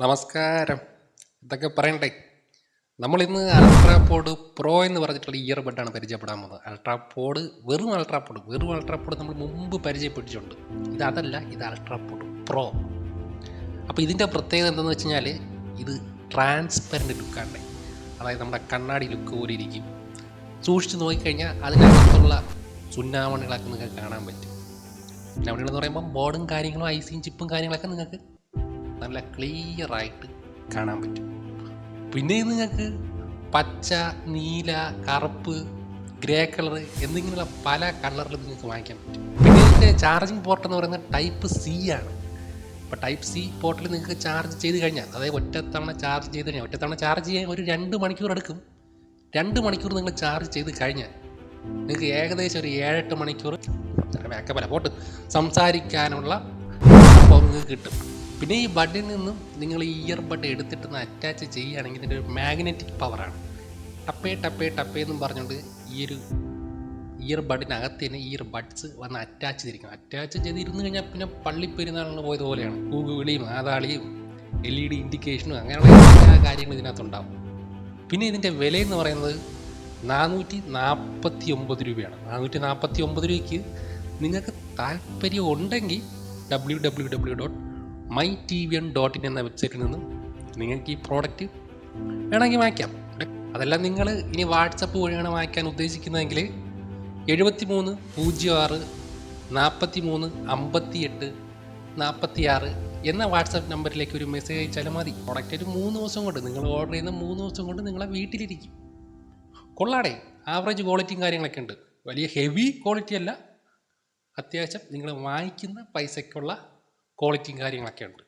നമസ്കാരം. ഇതൊക്കെ പറയണ്ടേ? നമ്മളിന്ന് അൾട്രാപോഡ് പ്രോ എന്ന് പറഞ്ഞിട്ടുള്ള ഇയർബഡാണ് പരിചയപ്പെടാൻ പോകുന്നത്. വെറും അൾട്രാപോഡ് നമ്മൾ മുമ്പ് പരിചയപ്പെട്ടിട്ടുണ്ട്. ഇത് അൾട്രാപോഡ് പ്രോ. അപ്പോൾ ഇതിൻ്റെ പ്രത്യേകത എന്താണെന്ന് വെച്ച് കഴിഞ്ഞാൽ ഇത് ട്രാൻസ്പെറൻറ്റ് ലുക്കാണ്. അതായത് നമ്മുടെ കണ്ണാടി ലുക്ക് പോലെ ഇരിക്കും. സൂക്ഷിച്ച് നോക്കിക്കഴിഞ്ഞാൽ അതിനകത്തുള്ള ചുണ്ണാമണികളൊക്കെ നിങ്ങൾക്ക് കാണാൻ പറ്റും. ചുണ്ണാമണികളെന്ന് പറയുമ്പോൾ ബോർഡും കാര്യങ്ങളും ഐസിയും ചിപ്പും കാര്യങ്ങളൊക്കെ നിങ്ങൾക്ക് നല്ല ക്ലിയറായിട്ട് കാണാൻ പറ്റും. പിന്നെ നിങ്ങൾക്ക് പച്ച, നീല, കറുപ്പ്, ഗ്രേ കളർ എന്നിങ്ങനെയുള്ള പല കളറിൽ നിങ്ങൾക്ക് വാങ്ങിക്കാൻ പറ്റും. പിന്നെ ഇതിൻ്റെ ചാർജിങ് പോർട്ട് എന്ന് പറയുന്നത് ടൈപ്പ് സി ആണ്. അപ്പോൾ ടൈപ്പ് സി പോർട്ടിൽ നിങ്ങൾക്ക് ചാർജ് ചെയ്ത് കഴിഞ്ഞാൽ, അതായത് ഒറ്റത്തവണ ചാർജ് ചെയ്യാൻ ഒരു 2 മണിക്കൂർ എടുക്കും. 2 മണിക്കൂർ നിങ്ങൾ ചാർജ് ചെയ്ത് കഴിഞ്ഞാൽ നിങ്ങൾക്ക് ഏകദേശം ഒരു 7-8 മണിക്കൂർ സംസാരിക്കാനുള്ള സംഭവം നിങ്ങൾക്ക് കിട്ടും. പിന്നെ ഈ ബഡിൽ നിന്നും നിങ്ങൾ ഈ ഇയർ ബഡ് എടുത്തിട്ടൊന്ന് അറ്റാച്ച് ചെയ്യുകയാണെങ്കിൽ ഇതിൻ്റെ ഒരു മാഗ്നറ്റിക് പവറാണ്. ടപ്പേ എന്നും പറഞ്ഞുകൊണ്ട് ഈ ഒരു ഇയർ ബഡിനകത്ത് തന്നെ ഇയർ ബഡ്സ് വന്ന് അറ്റാച്ച് ചെയ്തിരുന്നു കഴിഞ്ഞാൽ പിന്നെ പള്ളിപ്പെരുന്നാളിന് പോയതുപോലെയാണ്. കൂകുവിളിയും ആതാളിയും LED ഇൻഡിക്കേഷനും അങ്ങനെയുള്ള എല്ലാ കാര്യങ്ങളും ഇതിനകത്തുണ്ടാവും. പിന്നെ ഇതിൻ്റെ വിലയെന്ന് പറയുന്നത് 449 രൂപയാണ്. 449 രൂപയ്ക്ക് നിങ്ങൾക്ക് താല്പര്യം ഉണ്ടെങ്കിൽ www.mytvn.in എന്ന വെബ്സൈറ്റിൽ നിന്നും നിങ്ങൾക്ക് ഈ പ്രോഡക്റ്റ് വേണമെങ്കിൽ വാങ്ങിക്കാം. അതെല്ലാം നിങ്ങൾ ഇനി വാട്സപ്പ് വഴിയാണ് വാങ്ങിക്കാൻ ഉദ്ദേശിക്കുന്നതെങ്കിൽ 73 06 43 58 46 എന്ന വാട്സപ്പ് നമ്പറിലേക്ക് ഒരു മെസ്സേജ് അയച്ചാലും മതി. പ്രോഡക്റ്റ് ഒരു 3 ദിവസം കൊണ്ട്, നിങ്ങൾ ഓർഡർ ചെയ്യുന്ന 3 ദിവസം കൊണ്ട് നിങ്ങളെ വീട്ടിലിരിക്കും. കൊള്ളാടെ, ആവറേജ് ക്വാളിറ്റിയും കാര്യങ്ങളൊക്കെ ഉണ്ട്. വലിയ ഹെവി ക്വാളിറ്റി അല്ല, അത്യാവശ്യം നിങ്ങൾ വാങ്ങിക്കുന്ന പൈസയ്ക്കുള്ള ക്വാളിറ്റിയും കാര്യങ്ങളൊക്കെ ഉണ്ട്.